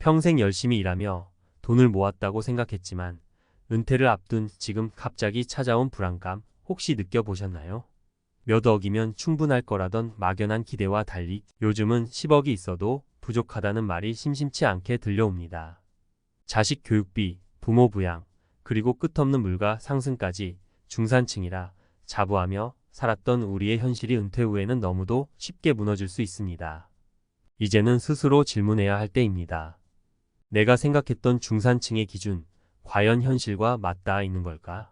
평생 열심히 일하며 돈을 모았다고 생각했지만 은퇴를 앞둔 지금 갑자기 찾아온 불안감 혹시 느껴보셨나요? 몇 억이면 충분할 거라던 막연한 기대와 달리 요즘은 10억이 있어도 부족하다는 말이 심심치 않게 들려옵니다. 자식 교육비, 부모 부양, 그리고 끝없는 물가 상승까지 중산층이라 자부하며 살았던 우리의 현실이 은퇴 후에는 너무도 쉽게 무너질 수 있습니다. 이제는 스스로 질문해야 할 때입니다. 내가 생각했던 중산층의 기준, 과연 현실과 맞닿아 있는 걸까?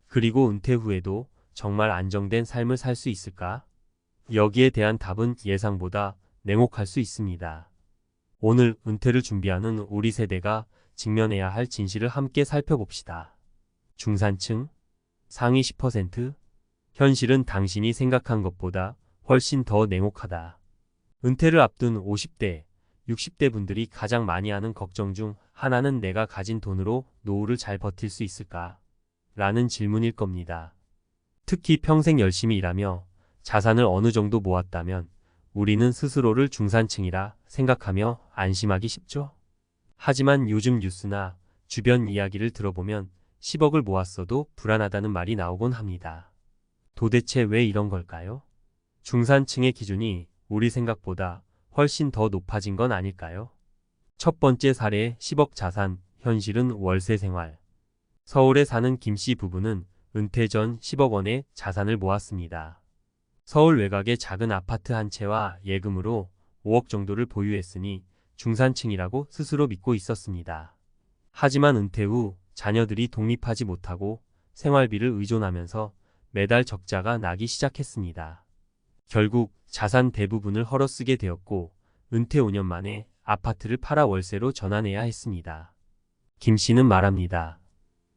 그리고 은퇴 후에도 정말 안정된 삶을 살 수 있을까? 여기에 대한 답은 예상보다 냉혹할 수 있습니다. 오늘 은퇴를 준비하는 우리 세대가 직면해야 할 진실을 함께 살펴봅시다. 중산층, 상위 10%, 현실은 당신이 생각한 것보다 훨씬 더 냉혹하다. 은퇴를 앞둔 50대, 60대 분들이 가장 많이 하는 걱정 중 하나는 내가 가진 돈으로 노후를 잘 버틸 수 있을까? 라는 질문일 겁니다. 특히 평생 열심히 일하며 자산을 어느 정도 모았다면 우리는 스스로를 중산층이라 생각하며 안심하기 쉽죠? 하지만 요즘 뉴스나 주변 이야기를 들어보면 10억을 모았어도 불안하다는 말이 나오곤 합니다. 도대체 왜 이런 걸까요? 중산층의 기준이 우리 생각보다 훨씬 더 높아진 건 아닐까요? 첫 번째 사례 10억 자산, 현실은 월세 생활. 서울에 사는 김 씨 부부는 은퇴 전 10억 원의 자산을 모았습니다. 서울 외곽의 작은 아파트 한 채와 예금으로 5억 정도를 보유했으니 중산층이라고 스스로 믿고 있었습니다. 하지만 은퇴 후 자녀들이 독립하지 못하고 생활비를 의존하면서 매달 적자가 나기 시작했습니다. 결국 자산 대부분을 헐어쓰게 되었고 은퇴 5년 만에 아파트를 팔아 월세로 전환해야 했습니다. 김 씨는 말합니다.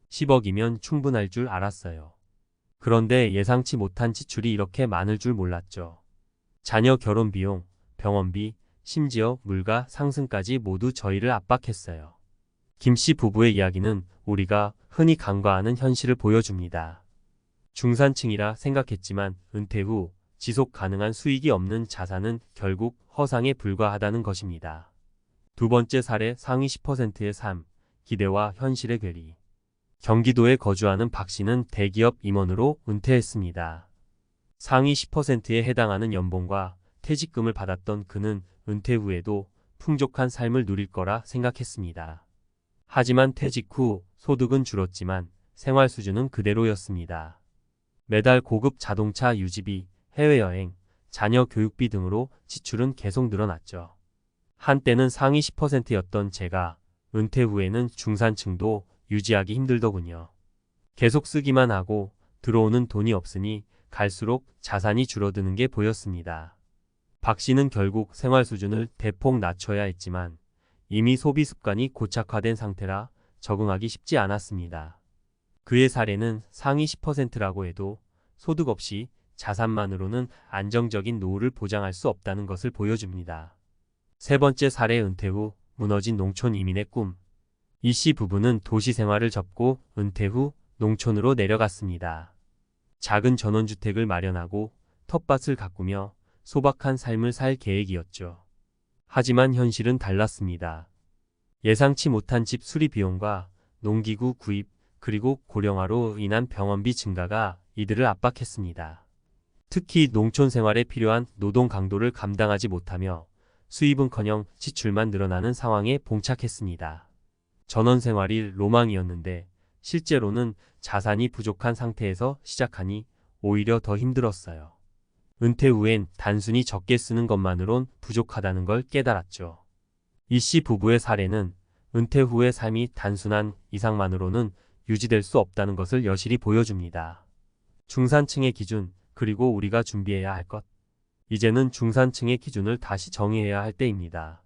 10억이면 충분할 줄 알았어요. 그런데 예상치 못한 지출이 이렇게 많을 줄 몰랐죠. 자녀 결혼 비용, 병원비, 심지어 물가 상승까지 모두 저희를 압박했어요. 김 씨 부부의 이야기는 우리가 흔히 간과하는 현실을 보여줍니다. 중산층이라 생각했지만 은퇴 후 지속 가능한 수익이 없는 자산은 결국 허상에 불과하다는 것입니다. 두 번째 사례 상위 10%의 삶, 기대와 현실의 괴리. 경기도에 거주하는 박 씨는 대기업 임원으로 은퇴했습니다. 상위 10%에 해당하는 연봉과 퇴직금을 받았던 그는 은퇴 후에도 풍족한 삶을 누릴 거라 생각했습니다. 하지만 퇴직 후 소득은 줄었지만 생활 수준은 그대로였습니다. 매달 고급 자동차 유지비, 해외여행, 자녀 교육비 등으로 지출은 계속 늘어났죠. 한때는 상위 10%였던 제가 은퇴 후에는 중산층도 유지하기 힘들더군요. 계속 쓰기만 하고 들어오는 돈이 없으니 갈수록 자산이 줄어드는 게 보였습니다. 박 씨는 결국 생활 수준을 대폭 낮춰야 했지만 이미 소비 습관이 고착화된 상태라 적응하기 쉽지 않았습니다. 그의 사례는 상위 10%라고 해도 소득 없이 자산만으로는 안정적인 노후를 보장할 수 없다는 것을 보여줍니다. 세 번째 사례 은퇴 후 무너진 농촌 이민의 꿈. 이 씨 부부는 도시 생활을 접고 은퇴 후 농촌으로 내려갔습니다. 작은 전원주택을 마련하고 텃밭을 가꾸며 소박한 삶을 살 계획이었죠. 하지만 현실은 달랐습니다. 예상치 못한 집 수리 비용과 농기구 구입 그리고 고령화로 인한 병원비 증가가 이들을 압박했습니다. 특히 농촌 생활에 필요한 노동 강도를 감당하지 못하며 수입은커녕 지출만 늘어나는 상황에 봉착했습니다. 전원 생활이 로망이었는데 실제로는 자산이 부족한 상태에서 시작하니 오히려 더 힘들었어요. 은퇴 후엔 단순히 적게 쓰는 것만으론 부족하다는 걸 깨달았죠. 이 씨 부부의 사례는 은퇴 후의 삶이 단순한 이상만으로는 유지될 수 없다는 것을 여실히 보여줍니다. 중산층의 기준, 그리고 우리가 준비해야 할 것. 이제는 중산층의 기준을 다시 정의해야 할 때입니다.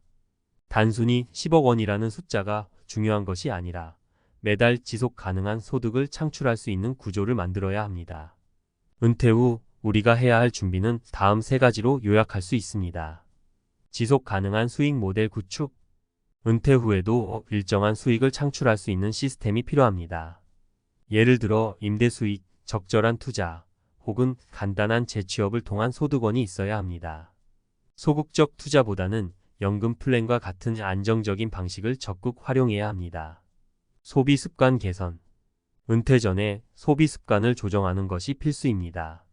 단순히 10억 원이라는 숫자가 중요한 것이 아니라 매달 지속 가능한 소득을 창출할 수 있는 구조를 만들어야 합니다. 은퇴 후 우리가 해야 할 준비는 다음 세 가지로 요약할 수 있습니다. 지속 가능한 수익 모델 구축. 은퇴 후에도 일정한 수익을 창출할 수 있는 시스템이 필요합니다. 예를 들어 임대 수익, 적절한 투자, 혹은 간단한 재취업을 통한 소득원이 있어야 합니다. 소극적 투자보다는 연금 플랜과 같은 안정적인 방식을 적극 활용해야 합니다. 소비 습관 개선. 은퇴 전에 소비 습관을 조정하는 것이 필수입니다.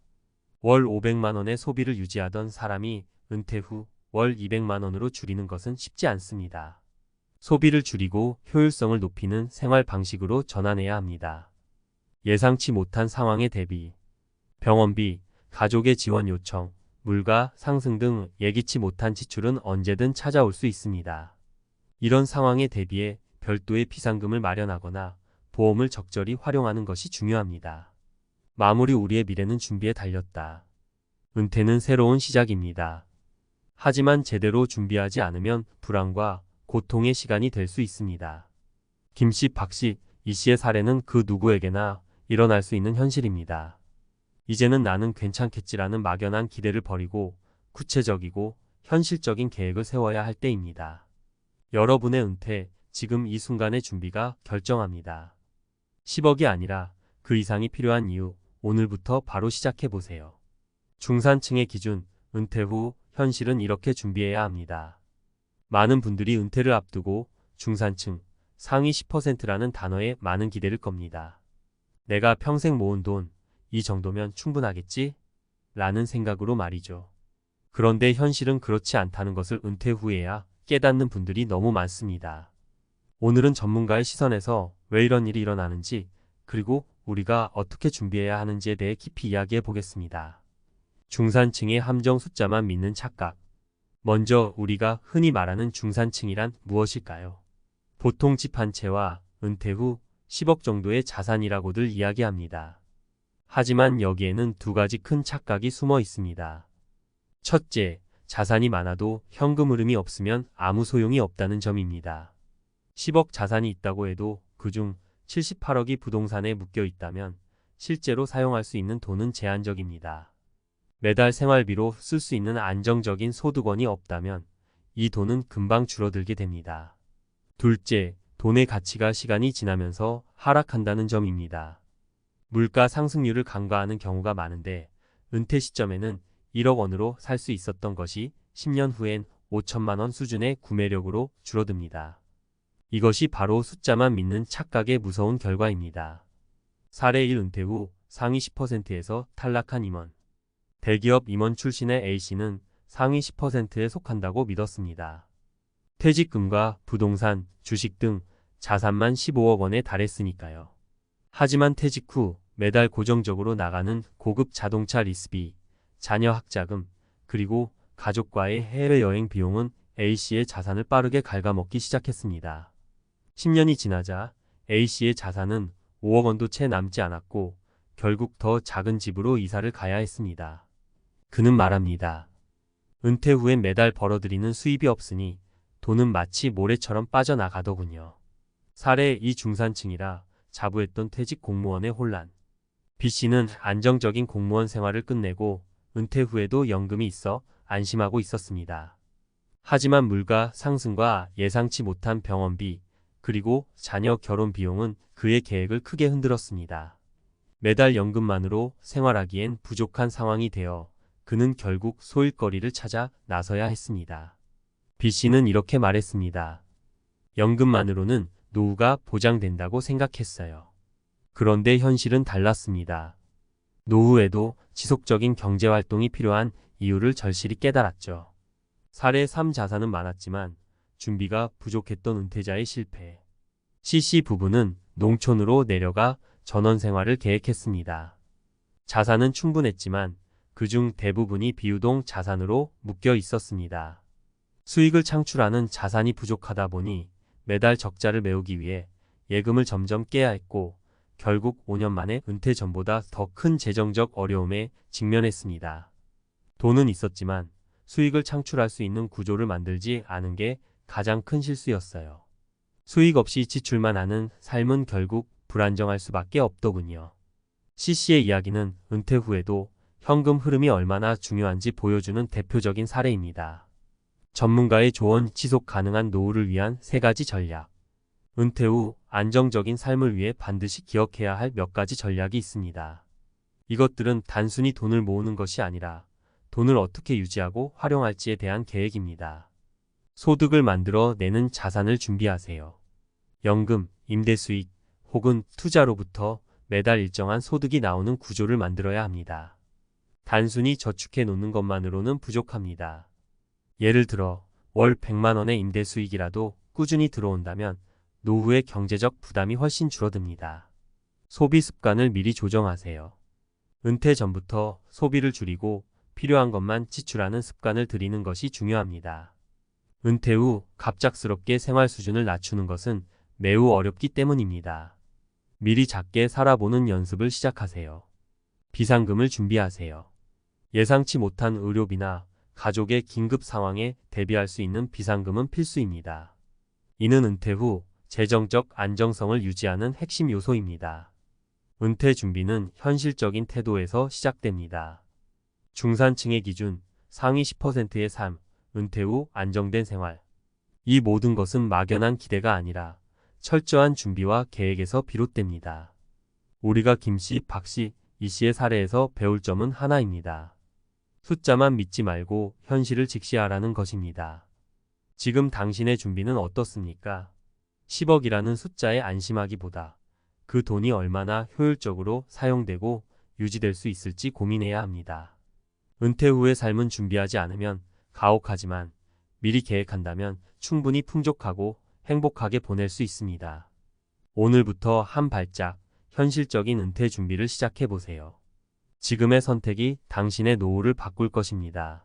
월 500만 원의 소비를 유지하던 사람이 은퇴 후 월 200만 원으로 줄이는 것은 쉽지 않습니다. 소비를 줄이고 효율성을 높이는 생활 방식으로 전환해야 합니다. 예상치 못한 상황에 대비. 병원비, 가족의 지원 요청, 물가 상승 등 예기치 못한 지출은 언제든 찾아올 수 있습니다. 이런 상황에 대비해 별도의 비상금을 마련하거나 보험을 적절히 활용하는 것이 중요합니다. 마무리. 우리의 미래는 준비에 달렸다. 은퇴는 새로운 시작입니다. 하지만 제대로 준비하지 않으면 불안과 고통의 시간이 될 수 있습니다. 김씨, 박씨, 이씨의 사례는 그 누구에게나 일어날 수 있는 현실입니다. 이제는 나는 괜찮겠지라는 막연한 기대를 버리고 구체적이고 현실적인 계획을 세워야 할 때입니다. 여러분의 은퇴, 지금 이 순간의 준비가 결정합니다. 10억이 아니라 그 이상이 필요한 이유, 오늘부터 바로 시작해보세요. 중산층의 기준, 은퇴 후 현실은 이렇게 준비해야 합니다. 많은 분들이 은퇴를 앞두고 중산층, 상위 10%라는 단어에 많은 기대를 겁니다. 내가 평생 모은 돈, 이 정도면 충분하겠지? 라는 생각으로 말이죠. 그런데 현실은 그렇지 않다는 것을 은퇴 후에야 깨닫는 분들이 너무 많습니다. 오늘은 전문가의 시선에서 왜 이런 일이 일어나는지, 그리고 우리가 어떻게 준비해야 하는지에 대해 깊이 이야기해 보겠습니다. 중산층의 함정 숫자만 믿는 착각. 먼저 우리가 흔히 말하는 중산층이란 무엇일까요? 보통 집 한 채와 은퇴 후 10억 정도의 자산이라고들 이야기합니다. 하지만 여기에는 두 가지 큰 착각이 숨어 있습니다. 첫째, 자산이 많아도 현금 흐름이 없으면 아무 소용이 없다는 점입니다. 10억 자산이 있다고 해도 그중 78억이 부동산에 묶여 있다면 실제로 사용할 수 있는 돈은 제한적입니다. 매달 생활비로 쓸 수 있는 안정적인 소득원이 없다면 이 돈은 금방 줄어들게 됩니다. 둘째, 돈의 가치가 시간이 지나면서 하락한다는 점입니다. 물가 상승률을 간과하는 경우가 많은데 은퇴 시점에는 1억 원으로 살 수 있었던 것이 10년 후엔 5천만 원 수준의 구매력으로 줄어듭니다. 이것이 바로 숫자만 믿는 착각의 무서운 결과입니다. 사례 1. 은퇴 후 상위 10%에서 탈락한 임원. 대기업 임원 출신의 A씨는 상위 10%에 속한다고 믿었습니다. 퇴직금과 부동산, 주식 등 자산만 15억 원에 달했으니까요. 하지만 퇴직 후 매달 고정적으로 나가는 고급 자동차 리스비, 자녀 학자금, 그리고 가족과의 해외여행 비용은 A씨의 자산을 빠르게 갉아먹기 시작했습니다. 10년이 지나자 A씨의 자산은 5억 원도 채 남지 않았고 결국 더 작은 집으로 이사를 가야 했습니다. 그는 말합니다. 은퇴 후엔 매달 벌어들이는 수입이 없으니 돈은 마치 모래처럼 빠져나가더군요. 사례 2. 중산층이라 자부했던 퇴직 공무원의 혼란. B씨는 안정적인 공무원 생활을 끝내고 은퇴 후에도 연금이 있어 안심하고 있었습니다. 하지만 물가 상승과 예상치 못한 병원비, 그리고 자녀 결혼 비용은 그의 계획을 크게 흔들었습니다. 매달 연금만으로 생활하기엔 부족한 상황이 되어 그는 결국 소일거리를 찾아 나서야 했습니다. B씨는 이렇게 말했습니다. 연금만으로는 노후가 보장된다고 생각했어요. 그런데 현실은 달랐습니다. 노후에도 지속적인 경제활동이 필요한 이유를 절실히 깨달았죠. 사례 3. 자산은 많았지만 준비가 부족했던 은퇴자의 실패. C씨 부부는 농촌으로 내려가 전원생활을 계획했습니다. 자산은 충분했지만 그중 대부분이 비유동 자산으로 묶여 있었습니다. 수익을 창출하는 자산이 부족하다 보니 매달 적자를 메우기 위해 예금을 점점 깨야 했고 결국 5년 만에 은퇴 전보다 더 큰 재정적 어려움에 직면했습니다. 돈은 있었지만 수익을 창출할 수 있는 구조를 만들지 않은 게 가장 큰 실수였어요. 수익 없이 지출만 하는 삶은 결국 불안정할 수밖에 없더군요. C씨의 이야기는 은퇴 후에도 현금 흐름이 얼마나 중요한지 보여주는 대표적인 사례입니다. 전문가의 조언. 지속 가능한 노후를 위한 3가지 전략. 은퇴 후 안정적인 삶을 위해 반드시 기억해야 할 몇 가지 전략이 있습니다. 이것들은 단순히 돈을 모으는 것이 아니라 돈을 어떻게 유지하고 활용할지에 대한 계획입니다. 소득을 만들어 내는 자산을 준비하세요. 연금, 임대 수익 혹은 투자로부터 매달 일정한 소득이 나오는 구조를 만들어야 합니다. 단순히 저축해 놓는 것만으로는 부족합니다. 예를 들어 월 100만 원의 임대 수익이라도 꾸준히 들어온다면 노후의 경제적 부담이 훨씬 줄어듭니다. 소비 습관을 미리 조정하세요. 은퇴 전부터 소비를 줄이고 필요한 것만 지출하는 습관을 들이는 것이 중요합니다. 은퇴 후 갑작스럽게 생활 수준을 낮추는 것은 매우 어렵기 때문입니다. 미리 작게 살아보는 연습을 시작하세요. 비상금을 준비하세요. 예상치 못한 의료비나 가족의 긴급 상황에 대비할 수 있는 비상금은 필수입니다. 이는 은퇴 후 재정적 안정성을 유지하는 핵심 요소입니다. 은퇴 준비는 현실적인 태도에서 시작됩니다. 중산층의 기준, 상위 10%의 삶, 은퇴 후 안정된 생활. 이 모든 것은 막연한 기대가 아니라 철저한 준비와 계획에서 비롯됩니다. 우리가 김씨, 박씨, 이씨의 사례에서 배울 점은 하나입니다. 숫자만 믿지 말고 현실을 직시하라는 것입니다. 지금 당신의 준비는 어떻습니까? 10억이라는 숫자에 안심하기보다 그 돈이 얼마나 효율적으로 사용되고 유지될 수 있을지 고민해야 합니다. 은퇴 후의 삶은 준비하지 않으면 가혹하지만 미리 계획한다면 충분히 풍족하고 행복하게 보낼 수 있습니다. 오늘부터 한 발짝 현실적인 은퇴 준비를 시작해 보세요. 지금의 선택이 당신의 노후를 바꿀 것입니다.